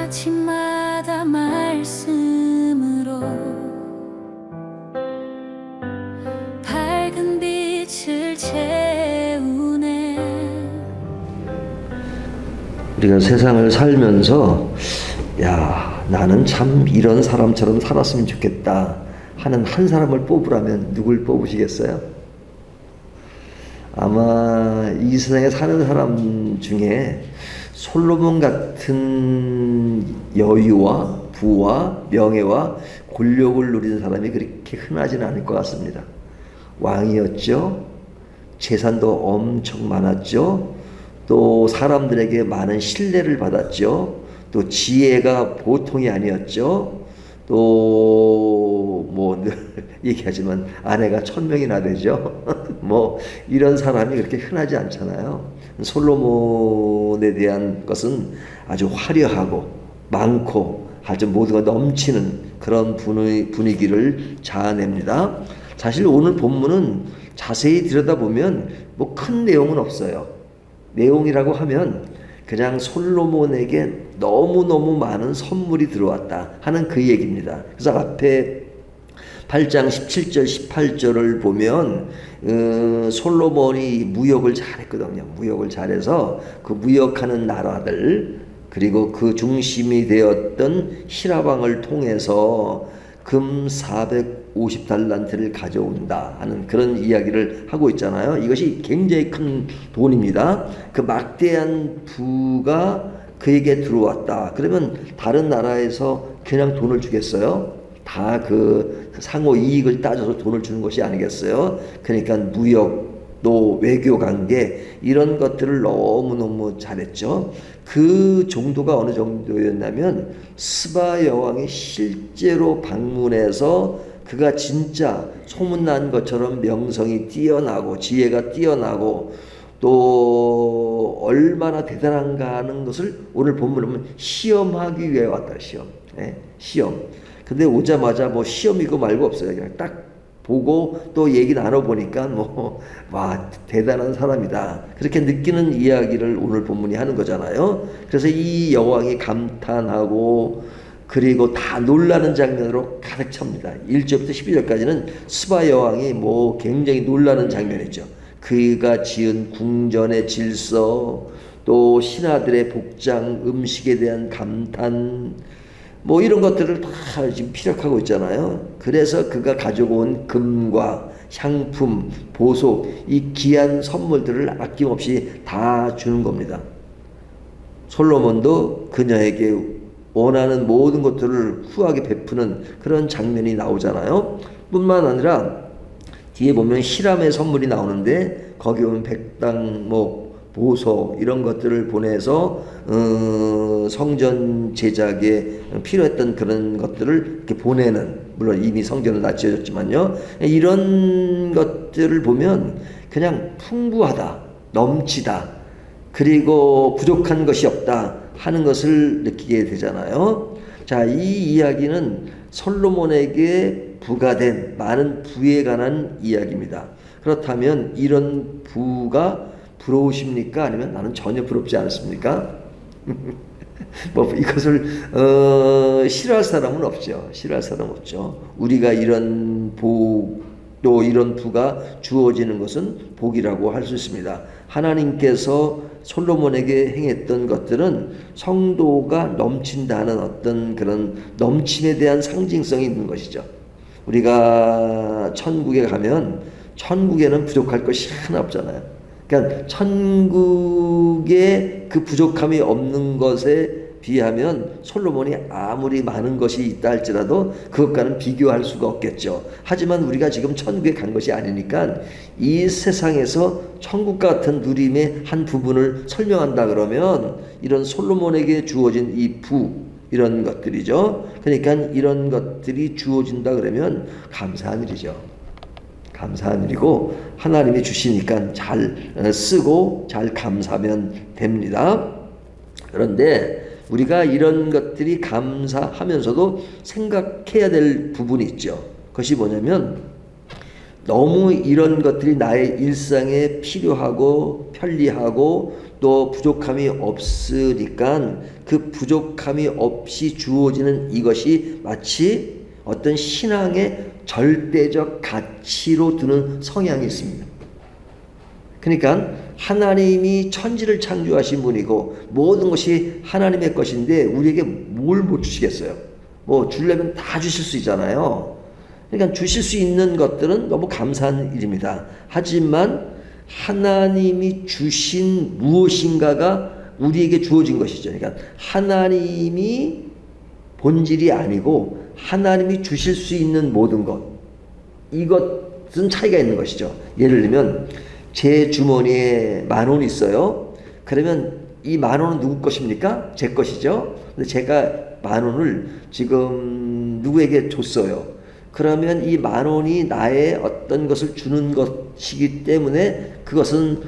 아침마다 말씀으로 밝은 빛을 채우네. 우리가 세상을 살면서 야, 나는 참 이런 사람처럼 살았으면 좋겠다 하는 한 사람을 뽑으라면 누굴 뽑으시겠어요? 아마 이 세상에 사는 사람 중에 솔로몬 같은 여유와 부와 명예와 권력을 누린 사람이 그렇게 흔하지는 않을 것 같습니다. 왕이었죠. 재산도 엄청 많았죠. 또 사람들에게 많은 신뢰를 받았죠. 또 지혜가 보통이 아니었죠. 또 뭐 늘 얘기하지만 아내가 1000명이나 되죠. 뭐 이런 사람이 그렇게 흔하지 않잖아요. 솔로몬에 대한 것은 아주 화려하고 많고 아주 모두가 넘치는 그런 분위기를 자아냅니다. 사실 오늘 본문은 자세히 들여다보면 뭐 큰 내용은 없어요. 내용이라고 하면 그냥 솔로몬에게 너무너무 많은 선물이 들어왔다 하는 그 얘기입니다. 그래서 앞에 8장 17절 18절을 보면 솔로몬이 무역을 잘했거든요. 무역을 잘해서 그 무역하는 나라들 그리고 그 중심이 되었던 히라방을 통해서 금 450달란트를 가져온다 하는 그런 이야기를 하고 있잖아요. 이것이 굉장히 큰 돈입니다. 그 막대한 부가 그에게 들어왔다. 그러면 다른 나라에서 그냥 돈을 주겠어요? 다 그 상호 이익을 따져서 돈을 주는 것이 아니겠어요? 그러니까 무역 또 외교 관계 이런 것들을 너무너무 잘했죠. 그 정도가 어느 정도였냐면 스바 여왕이 실제로 방문해서 그가 진짜 소문난 것처럼 명성이 뛰어나고 지혜가 뛰어나고 또 얼마나 대단한가 하는 것을 오늘 본문에 보면 시험하기 위해 왔다. 시험. 네? 시험. 근데 오자마자 뭐 시험이고 말고 없어요. 그냥 딱 보고 또 얘기 나눠보니까 뭐, 와, 대단한 사람이다. 그렇게 느끼는 이야기를 오늘 본문이 하는 거잖아요. 그래서 이 여왕이 감탄하고 그리고 다 놀라는 장면으로 가득 찹니다. 1절부터 12절까지는 스바 여왕이 뭐 굉장히 놀라는 장면이죠. 그가 지은 궁전의 질서, 또 신하들의 복장, 음식에 대한 감탄, 뭐 이런 것들을 다 지금 피력하고 있잖아요. 그래서 그가 가지고 온 금과 향품, 보석, 이 귀한 선물들을 아낌없이 다 주는 겁니다. 솔로몬도 그녀에게 원하는 모든 것들을 후하게 베푸는 그런 장면이 나오잖아요. 뿐만 아니라 뒤에 보면 히람의 선물이 나오는데 거기 보면 백당, 뭐 보석 이런 것들을 보내서 성전 제작에 필요했던 그런 것들을 이렇게 보내는, 물론 이미 성전은 다 지어졌지만요. 이런 것들을 보면 그냥 풍부하다, 넘치다, 그리고 부족한 것이 없다 하는 것을 느끼게 되잖아요. 자, 이 이야기는 솔로몬에게 부과된 많은 부에 관한 이야기입니다. 그렇다면 이런 부가 부러우십니까? 아니면 나는 전혀 부럽지 않습니까? 뭐 이것을 싫어할 사람은 없죠. 싫어할 사람은 없죠. 우리가 이런 복, 또 이런 부가 주어지는 것은 복이라고 할 수 있습니다. 하나님께서 솔로몬에게 행했던 것들은 성도가 넘친다는 어떤 그런 넘침에 대한 상징성이 있는 것이죠. 우리가 천국에 가면 천국에는 부족할 것이 하나 없잖아요. 그러니까 천국에 그 부족함이 없는 것에 비하면 솔로몬이 아무리 많은 것이 있다 할지라도 그것과는 비교할 수가 없겠죠. 하지만 우리가 지금 천국에 간 것이 아니니까 이 세상에서 천국 같은 누림의 한 부분을 설명한다 그러면 이런 솔로몬에게 주어진 이 부, 이런 것들이죠. 그러니까 이런 것들이 주어진다 그러면 감사한 일이죠. 감사한 일이고 하나님이 주시니까 잘 쓰고 잘 감사하면 됩니다. 그런데 우리가 이런 것들이 감사하면서도 생각해야 될 부분이 있죠. 그것이 뭐냐면 너무 이런 것들이 나의 일상에 필요하고 편리하고 또 부족함이 없으니까 그 부족함이 없이 주어지는 이것이 마치 어떤 신앙의 절대적 가치로 두는 성향이 있습니다. 그러니까 하나님이 천지를 창조하신 분이고 모든 것이 하나님의 것인데 우리에게 뭘 못 주시겠어요? 뭐 주려면 다 주실 수 있잖아요. 그러니까 주실 수 있는 것들은 너무 감사한 일입니다. 하지만 하나님이 주신 무엇인가가 우리에게 주어진 것이죠. 그러니까 하나님이 본질이 아니고 하나님이 주실 수 있는 모든 것, 이것은 차이가 있는 것이죠. 예를 들면 제 주머니에 10,000원 있어요. 그러면 이 10,000원은 누구 것입니까? 제 것이죠. 근데 제가 10,000원을 지금 누구에게 줬어요. 그러면 이 10,000원이 나의 어떤 것을 주는 것이기 때문에 그것은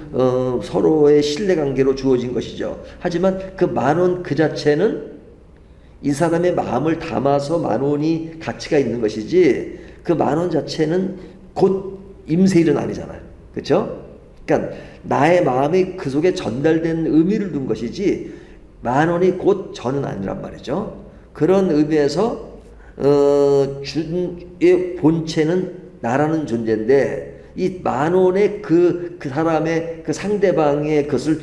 서로의 신뢰관계로 주어진 것이죠. 하지만 그 10,000원 그 자체는 이 사람의 마음을 담아서 10,000원이 가치가 있는 것이지 그 10,000원 자체는 곧 임세일은 아니잖아요. 그렇죠? 그러니까 나의 마음이 그 속에 전달된 의미를 둔 것이지 10,000원이 곧 저는 아니란 말이죠. 그런 의미에서 주의 본체는 나라는 존재인데 이 10,000원의 그 사람의 그 상대방의 것을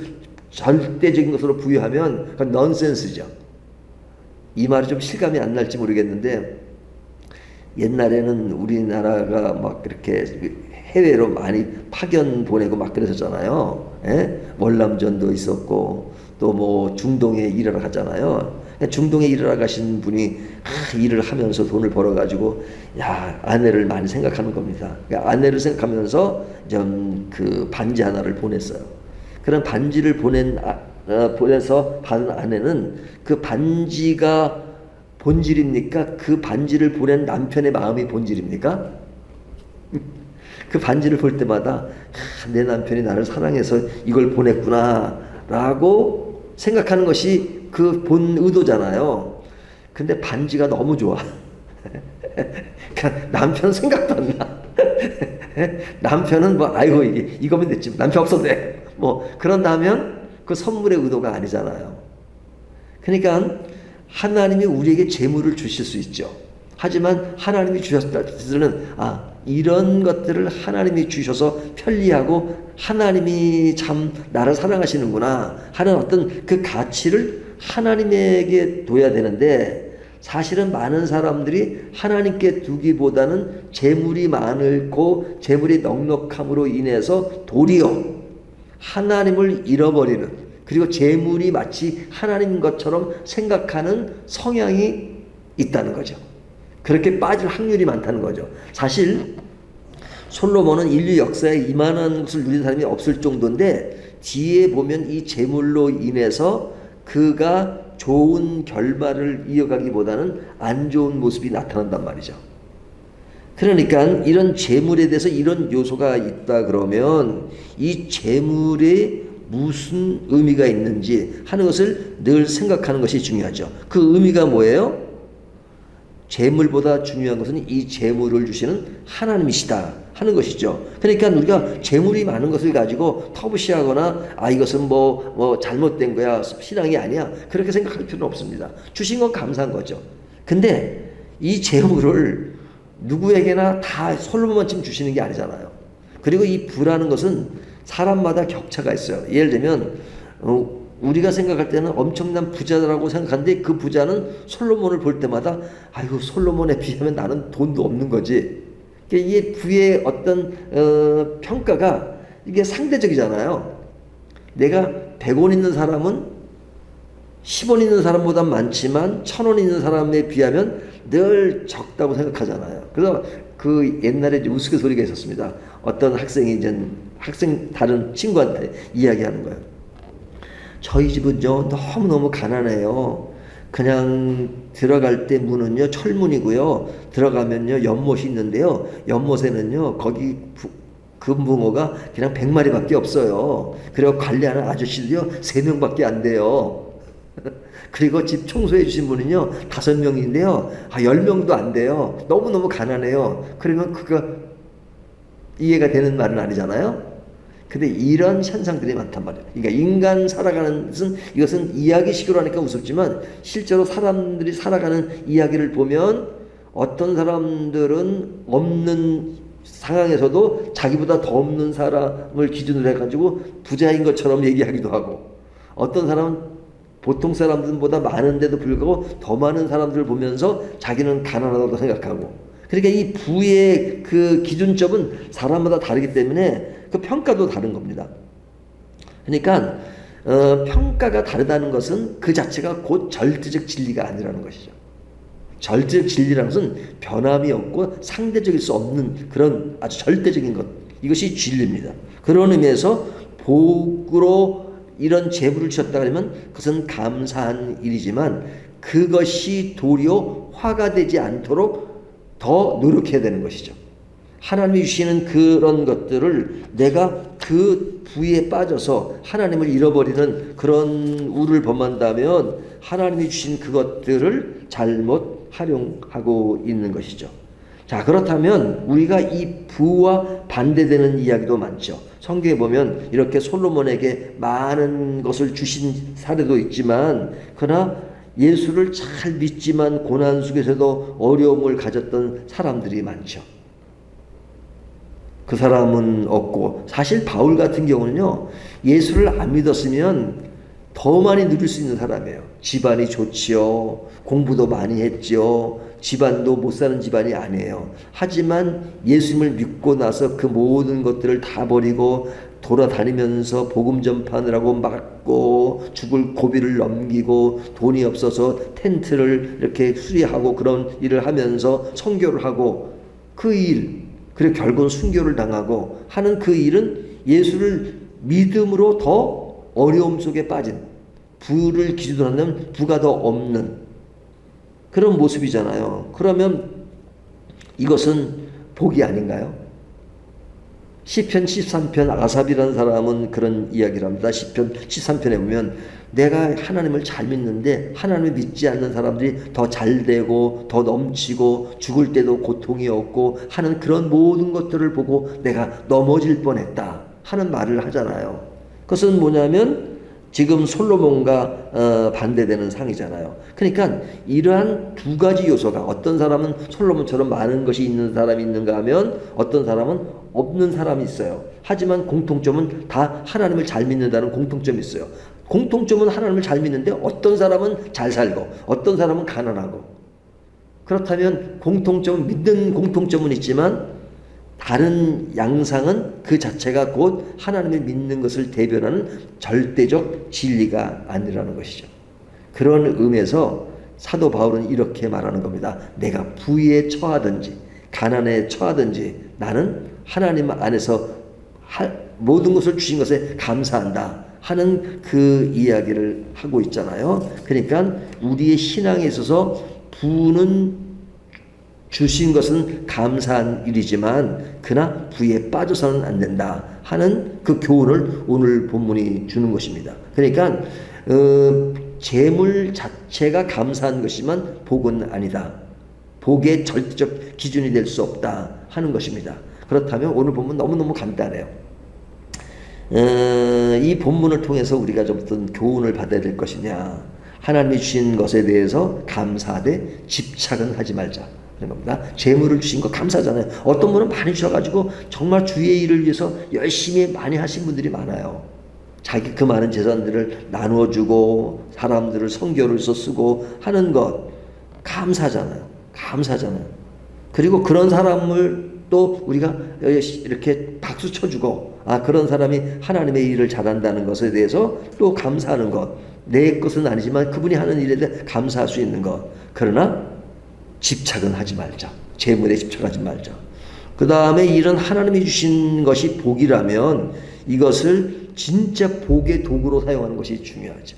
절대적인 것으로 부여하면 그건 넌센스죠. 이 말이 좀 실감이 안 날지 모르겠는데 옛날에는 우리나라가 막 그렇게 해외로 많이 파견 보내고 막 그랬었잖아요. 예? 월남전도 있었고 또 뭐 중동에 일하러 가잖아요. 중동에 일하러 가신 분이 일을 하면서 돈을 벌어가지고 야 아내를 많이 생각하는 겁니다. 그러니까 아내를 생각하면서 좀 그 반지 하나를 보냈어요. 그런 반지를 보내서 받은 아내는 그 반지가 본질입니까? 그 반지를 보낸 남편의 마음이 본질입니까? 그 반지를 볼 때마다 내 남편이 나를 사랑해서 이걸 보냈구나 라고 생각하는 것이 그 본 의도잖아요. 근데 반지가 너무 좋아. 그러니까 남편 생각도 안 나. 남편은 뭐 아이고 이거면 됐지. 남편 없어도 돼. 뭐 그런다면 그 선물의 의도가 아니잖아요. 그러니까 하나님이 우리에게 재물을 주실 수 있죠. 하지만 하나님이 주셨을 때는 이런 것들을 하나님이 주셔서 편리하고 하나님이 참 나를 사랑하시는구나 하는 어떤 그 가치를 하나님에게 둬야 되는데 사실은 많은 사람들이 하나님께 두기보다는 재물이 많고 재물이 넉넉함으로 인해서 도리어 하나님을 잃어버리는 그리고 재물이 마치 하나님인 것처럼 생각하는 성향이 있다는 거죠. 그렇게 빠질 확률이 많다는 거죠. 사실 솔로몬은 인류 역사에 이만한 것을 누린 사람이 없을 정도인데 뒤에 보면 이 재물로 인해서 그가 좋은 결말을 이어가기보다는 안 좋은 모습이 나타난단 말이죠. 그러니까 이런 재물에 대해서 이런 요소가 있다 그러면 이 재물에 무슨 의미가 있는지 하는 것을 늘 생각하는 것이 중요하죠. 그 의미가 뭐예요? 재물보다 중요한 것은 이 재물을 주시는 하나님이시다 하는 것이죠. 그러니까 우리가 재물이 많은 것을 가지고 터부시하거나 이것은 뭐 잘못된 거야 신앙이 아니야 그렇게 생각할 필요는 없습니다. 주신 건 감사한 거죠. 근데 이 재물을 누구에게나 다 솔로몬만큼 주시는 게 아니잖아요. 그리고 이 부라는 것은 사람마다 격차가 있어요. 예를 들면 우리가 생각할 때는 엄청난 부자라고 생각하는데 그 부자는 솔로몬을 볼 때마다 아이고 솔로몬에 비하면 나는 돈도 없는 거지. 이 부의 어떤 평가가 이게 상대적이잖아요. 내가 100원 있는 사람은 10원 있는 사람보다 많지만 1,000원 있는 사람에 비하면 늘 적다고 생각하잖아요. 그래서 그 옛날에 우스갯소리가 있었습니다. 어떤 학생이 다른 친구한테 이야기하는 거예요. 저희 집은요 너무너무 가난해요. 그냥 들어갈 때 문은요 철문이고요. 들어가면요 연못이 있는데요. 연못에는요 거기 금붕어가 그냥 100마리밖에 없어요. 그리고 관리하는 아저씨도요 3명밖에 안 돼요. 그리고 집 청소해 주신 분은요 5명인데요 10명도 안 돼요. 너무너무 가난해요. 그러면 그가 이해가 되는 말은 아니잖아요. 근데 이런 현상들이 많단 말이에요. 그러니까 인간 살아가는 것은, 이것은 이야기식으로 하니까 우습지만 실제로 사람들이 살아가는 이야기를 보면 어떤 사람들은 없는 상황에서도 자기보다 더 없는 사람을 기준으로 해가지고 부자인 것처럼 얘기하기도 하고, 어떤 사람은 보통 사람들보다 많은데도 불구하고 더 많은 사람들을 보면서 자기는 가난하다고 생각하고. 그러니까 이 부의 그 기준점은 사람마다 다르기 때문에 그 평가도 다른 겁니다. 그러니까 평가가 다르다는 것은 그 자체가 곧 절대적 진리가 아니라는 것이죠. 절대적 진리라는 것은 변함이 없고 상대적일 수 없는 그런 아주 절대적인 것, 이것이 진리입니다. 그런 의미에서 복으로 이런 재물을 주셨다 그러면 그것은 감사한 일이지만 그것이 도리어 화가 되지 않도록 더 노력해야 되는 것이죠. 하나님이 주시는 그런 것들을 내가 그 부에 빠져서 하나님을 잃어버리는 그런 우를 범한다면 하나님이 주신 그것들을 잘못 활용하고 있는 것이죠. 자, 그렇다면 우리가 이 부와 반대되는 이야기도 많죠. 성경에 보면 이렇게 솔로몬에게 많은 것을 주신 사례도 있지만, 그러나 예수를 잘 믿지만 고난 속에서도 어려움을 가졌던 사람들이 많죠. 그 사람은 없고, 사실 바울 같은 경우는요, 예수를 안 믿었으면 더 많이 누릴 수 있는 사람이에요. 집안이 좋지요. 공부도 많이 했지요. 집안도 못 사는 집안이 아니에요. 하지만 예수님을 믿고 나서 그 모든 것들을 다 버리고 돌아다니면서 복음 전파하느라고 막고 죽을 고비를 넘기고 돈이 없어서 텐트를 이렇게 수리하고 그런 일을 하면서 선교를 하고 그 일, 그리고 결국은 순교를 당하고 하는 그 일은 예수를 믿음으로 더 어려움 속에 빠진, 부를 기준으로 하면 부가 더 없는 그런 모습이잖아요. 그러면 이것은 복이 아닌가요? 시편 13편 아삽이라는 사람은 그런 이야기를 합니다. 시편 13편에 보면 내가 하나님을 잘 믿는데 하나님을 믿지 않는 사람들이 더 잘되고 더 넘치고 죽을 때도 고통이 없고 하는 그런 모든 것들을 보고 내가 넘어질 뻔했다 하는 말을 하잖아요. 그것은 뭐냐면 지금 솔로몬과 반대되는 상이잖아요. 그러니까 이러한 두 가지 요소가, 어떤 사람은 솔로몬처럼 많은 것이 있는 사람이 있는가 하면 어떤 사람은 없는 사람이 있어요. 하지만 공통점은 다 하나님을 잘 믿는다는 공통점이 있어요. 공통점은 하나님을 잘 믿는데 어떤 사람은 잘 살고 어떤 사람은 가난하고, 그렇다면 믿는 공통점은 있지만 다른 양상은 그 자체가 곧 하나님을 믿는 것을 대변하는 절대적 진리가 아니라는 것이죠. 그런 의미에서 사도 바울은 이렇게 말하는 겁니다. 내가 부에 처하든지 가난에 처하든지 나는 하나님 안에서 모든 것을 주신 것에 감사한다 하는 그 이야기를 하고 있잖아요. 그러니까 우리의 신앙에 있어서 부는 주신 것은 감사한 일이지만 그러나 부에 빠져서는 안 된다 하는 그 교훈을 오늘 본문이 주는 것입니다. 그러니까 재물 자체가 감사한 것이지만 복은 아니다. 복의 절대적 기준이 될 수 없다 하는 것입니다. 그렇다면 오늘 본문 너무너무 간단해요. 이 본문을 통해서 우리가 좀 어떤 교훈을 받아야 될 것이냐, 하나님이 주신 것에 대해서 감사하되 집착은 하지 말자 그런 겁니다. 재물을 주신 거 감사하잖아요. 어떤 분은 많이 주셔가지고 정말 주의 일을 위해서 열심히 많이 하신 분들이 많아요. 자기 그 많은 재산들을 나누어주고 사람들을 선교를 위해서 쓰고 하는 것 감사하잖아요. 그리고 그런 사람을 또 우리가 이렇게 박수 쳐주고 그런 사람이 하나님의 일을 잘한다는 것에 대해서 또 감사하는 것, 내 것은 아니지만 그분이 하는 일에 대해 감사할 수 있는 것. 그러나 집착은 하지 말자. 재물에 집착하지 말자. 그 다음에 이런 하나님이 주신 것이 복이라면 이것을 진짜 복의 도구로 사용하는 것이 중요하죠.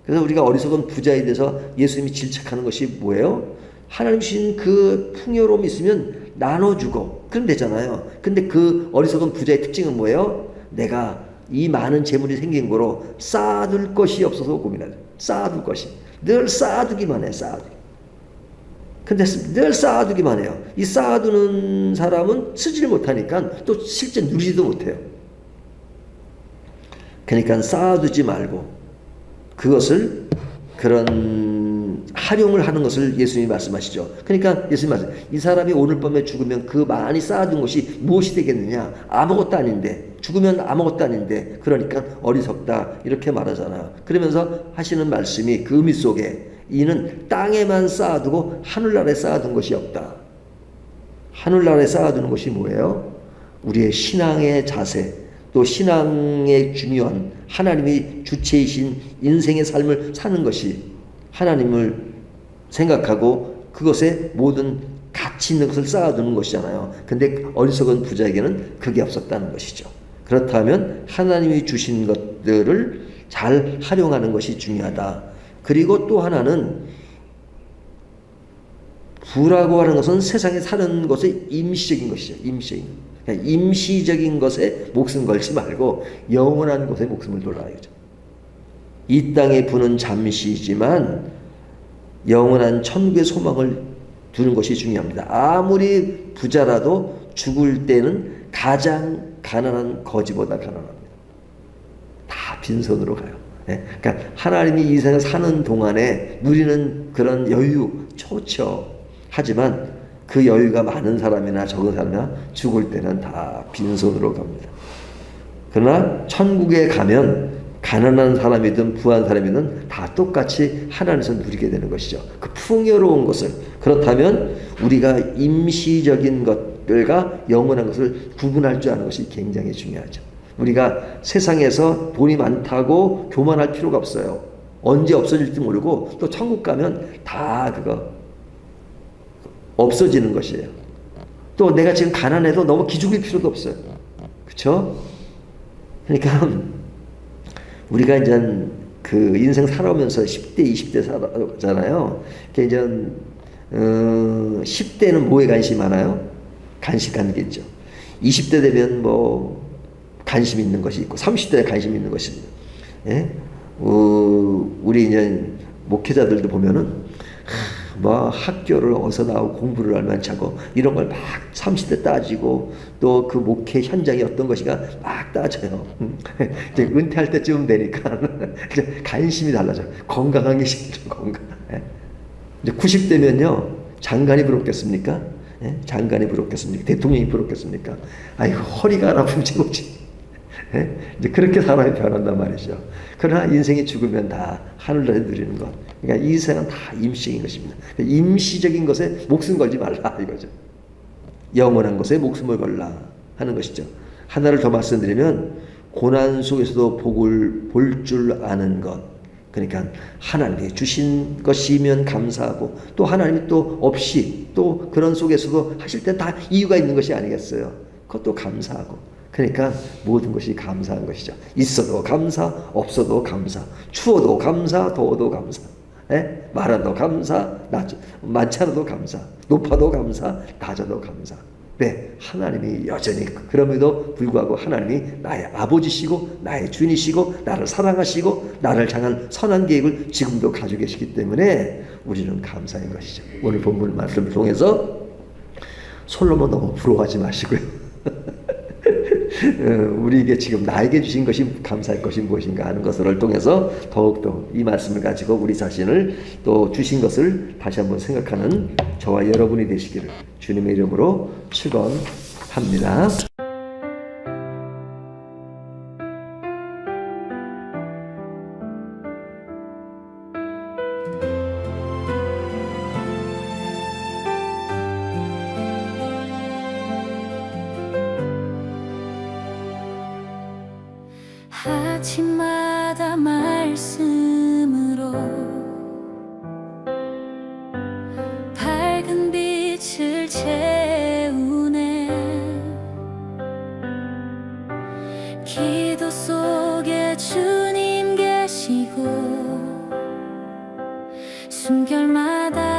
그래서 우리가 어리석은 부자에 대해서 예수님이 질책하는 것이 뭐예요? 하나님 주신 그 풍요로움이 있으면 나눠주고 그럼 되잖아요. 근데 그 어리석은 부자의 특징은 뭐예요? 내가 이 많은 재물이 생긴 거로 쌓아둘 것이 없어서 고민하죠. 쌓아둘 것이. 늘 쌓아두기만 해. 쌓아두기. 근데 늘 쌓아두기만 해요. 이 쌓아두는 사람은 쓰지를 못하니까 또 실제 누리지도 못해요. 그러니까 쌓아두지 말고 그것을 그런 활용을 하는 것을 예수님이 말씀하시죠. 그러니까 예수님이 말씀, 이 사람이 오늘 밤에 죽으면 그 많이 쌓아둔 것이 무엇이 되겠느냐? 아무것도 아닌데, 죽으면 아무것도 아닌데, 그러니까 어리석다 이렇게 말하잖아요. 그러면서 하시는 말씀이 그 의미 속에 이는 땅에만 쌓아두고 하늘나라에 쌓아둔 것이 없다. 하늘나라에 쌓아두는 것이 뭐예요? 우리의 신앙의 자세, 또 신앙의 중요한 하나님이 주체이신 인생의 삶을 사는 것이 하나님을 생각하고 그것에 모든 가치 있는 것을 쌓아두는 것이잖아요. 근데 어리석은 부자에게는 그게 없었다는 것이죠. 그렇다면 하나님이 주신 것들을 잘 활용하는 것이 중요하다. 그리고 또 하나는 부라고 하는 것은 세상에 사는 것의 임시적인 것이죠. 임시적인. 임시적인 것에 목숨 걸지 말고 영원한 것에 목숨을 돌아야죠. 이 땅의 부는 잠시지만 영원한 천국의 소망을 두는 것이 중요합니다. 아무리 부자라도 죽을 때는 가장 가난한 거지보다 가난합니다. 다 빈손으로 가요. 그러니까 하나님이 이 세상을 사는 동안에 누리는 그런 여유 좋죠. 하지만 그 여유가 많은 사람이나 적은 사람이나 죽을 때는 다 빈손으로 갑니다. 그러나 천국에 가면 가난한 사람이든 부한 사람이든 다 똑같이 하나님에서 누리게 되는 것이죠. 그 풍요로운 것을. 그렇다면 우리가 임시적인 것들과 영원한 것을 구분할 줄 아는 것이 굉장히 중요하죠. 우리가 세상에서 돈이 많다고 교만할 필요가 없어요. 언제 없어질지 모르고 또 천국 가면 다 그거 없어지는 것이에요. 또 내가 지금 가난해도 너무 기죽을 필요도 없어요. 그렇죠? 그러니까 우리가 이제 그 인생 살아오면서 10대, 20대 살아잖아요. 이제 10대는 뭐에 관심이 많아요? 간식 관계죠. 20대 되면 뭐 관심 있는 것이 있고 30대에 관심 있는 것입니다. 예? 우리 이제 목회자들도 보면은 뭐 학교를 어디서 나오고 공부를 얼마나 하고 이런 걸 막 30대 따지고 또 그 목회 현장이 어떤 것이가 막 따져요. 이제 은퇴할 때쯤 되니까 이제 관심이 달라져요. 건강한 게 싫죠. 건강. 이제 90대면요 장관이 부럽겠습니까? 장관이 부럽겠습니까? 대통령이 부럽겠습니까? 아이고 허리가 안 아프면 최고지. 이제 그렇게 사람이 변한단 말이죠. 그러나 인생이 죽으면 다 하늘나라에 누리는 것. 그러니까 이 세상은 다 임시적인 것입니다. 임시적인 것에 목숨 걸지 말라 이거죠. 영원한 것에 목숨을 걸라 하는 것이죠. 하나를 더 말씀드리면 고난 속에서도 복을 볼 줄 아는 것. 그러니까 하나님이 주신 것이면 감사하고 또 하나님이 또 없이 또 그런 속에서도 하실 때 다 이유가 있는 것이 아니겠어요. 그것도 감사하고. 그러니까 모든 것이 감사한 것이죠. 있어도 감사, 없어도 감사, 추워도 감사, 더워도 감사, 많아도 감사, 많지 않아도 감사, 높아도 감사, 낮아도 감사. 네, 하나님이 여전히 그럼에도 불구하고 하나님이 나의 아버지시고 나의 주인이시고 나를 사랑하시고 나를 향한 선한 계획을 지금도 가지고 계시기 때문에 우리는 감사한 것이죠. 오늘 본문 말씀을 통해서 솔로몬 너무 부러워하지 마시고요. 우리에게 지금 나에게 주신 것이 감사할 것이 무엇인가 하는 것을 통해서 더욱더 이 말씀을 가지고 우리 자신을 또 주신 것을 다시 한번 생각하는 저와 여러분이 되시기를 주님의 이름으로 축원합니다. 아침마다 말씀으로 밝은 빛을 채우네. 기도 속에 주님 계시고 숨결마다